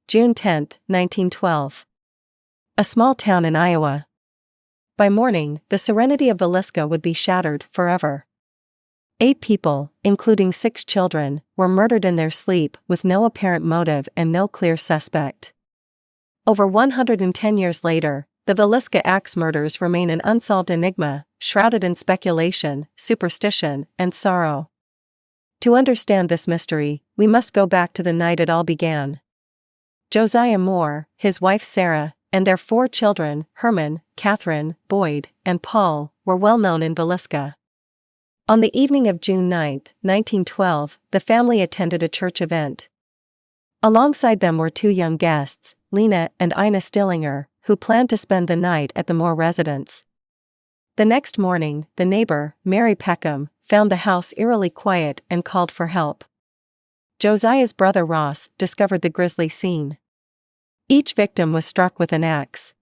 June 10, 1912. A small town in Iowa. By morning, the serenity of Villisca would be shattered forever. 8 people, including 6 children, were murdered in their sleep with no apparent motive and no clear suspect. Over 110 years later, the Villisca Axe Murders remain an unsolved enigma, shrouded in speculation, superstition, and sorrow. To understand this mystery, we must go back to the night it all began. Josiah Moore, his wife Sarah, and their 4 children, Herman, Catherine, Boyd, and Paul, were well known in Villisca. On the evening of June 9, 1912, the family attended a church event. Alongside them were 2 young guests, Lena and Ina Stillinger, who planned to spend the night at the Moore residence. The next morning, the neighbor, Mary Peckham, found the house eerily quiet and called for help. Josiah's brother Ross discovered the grisly scene. Each victim was struck with an axe.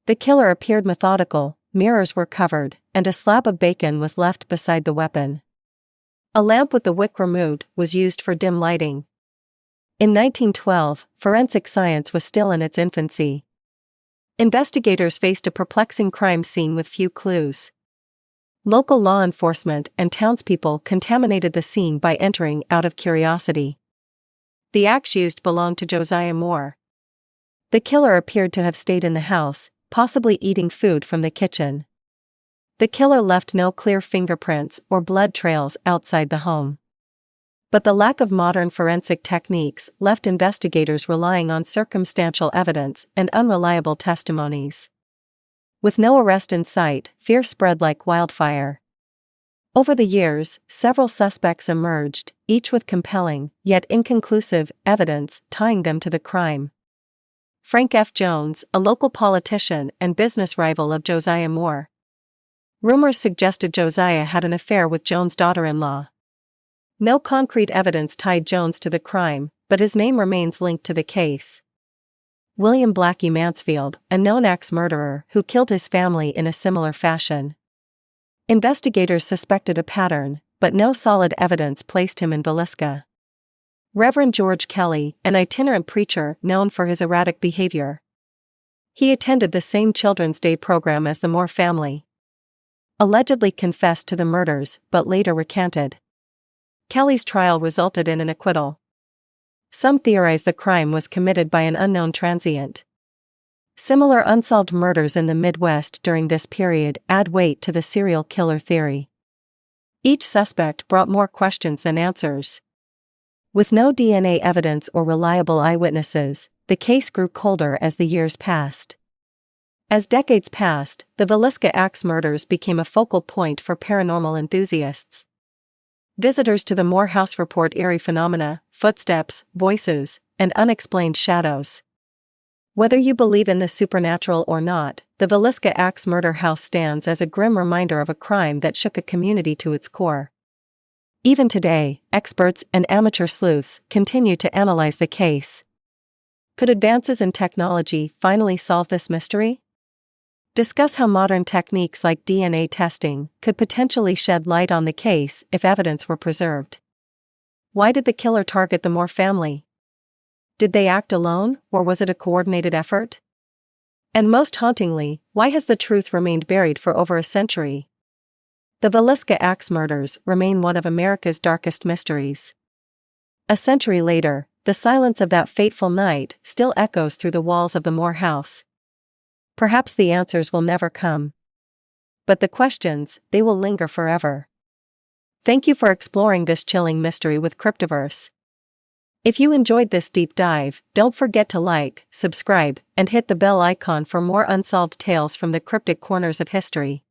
The killer appeared methodical, mirrors were covered, and a slab of bacon was left beside the weapon. A lamp with the wick removed was used for dim lighting. In 1912, forensic science was still in its infancy. Investigators faced a perplexing crime scene with few clues. Local law enforcement and townspeople contaminated the scene by entering out of curiosity. The axe used belonged to Josiah Moore. The killer appeared to have stayed in the house, possibly eating food from the kitchen. The killer left no clear fingerprints or blood trails outside the home. But the lack of modern forensic techniques left investigators relying on circumstantial evidence and unreliable testimonies. With no arrest in sight, fear spread like wildfire. Over the years, several suspects emerged, each with compelling, yet inconclusive, evidence tying them to the crime. Frank F. Jones, a local politician and business rival of Josiah Moore. Rumors suggested Josiah had an affair with Jones' daughter-in-law. No concrete evidence tied Jones to the crime, but his name remains linked to the case. William Blackie Mansfield, a known axe murderer who killed his family in a similar fashion. Investigators suspected a pattern, but no solid evidence placed him in Villisca. Reverend George Kelly, an itinerant preacher known for his erratic behavior. He attended the same Children's Day program as the Moore family. Allegedly confessed to the murders, but later recanted. Kelly's trial resulted in an acquittal. Some theorize the crime was committed by an unknown transient. Similar unsolved murders in the Midwest during this period add weight to the serial killer theory. Each suspect brought more questions than answers. With no DNA evidence or reliable eyewitnesses, the case grew colder as the years passed. As decades passed, the Villisca Axe Murders became a focal point for paranormal enthusiasts. Visitors to the Moore house report eerie phenomena, footsteps, voices, and unexplained shadows. Whether you believe in the supernatural or not, the Villisca Axe Murder House stands as a grim reminder of a crime that shook a community to its core. Even today, experts and amateur sleuths continue to analyze the case. Could advances in technology finally solve this mystery? Discuss how modern techniques like DNA testing could potentially shed light on the case if evidence were preserved. Why did the killer target the Moore family? Did they act alone, or was it a coordinated effort? And most hauntingly, why has the truth remained buried for over a century? The Villisca Axe Murders remain one of America's darkest mysteries. A century later, the silence of that fateful night still echoes through the walls of the Moore house. Perhaps the answers will never come. But the questions, they will linger forever. Thank you for exploring this chilling mystery with Cryptiverse. If you enjoyed this deep dive, don't forget to like, subscribe, and hit the bell icon for more unsolved tales from the cryptic corners of history.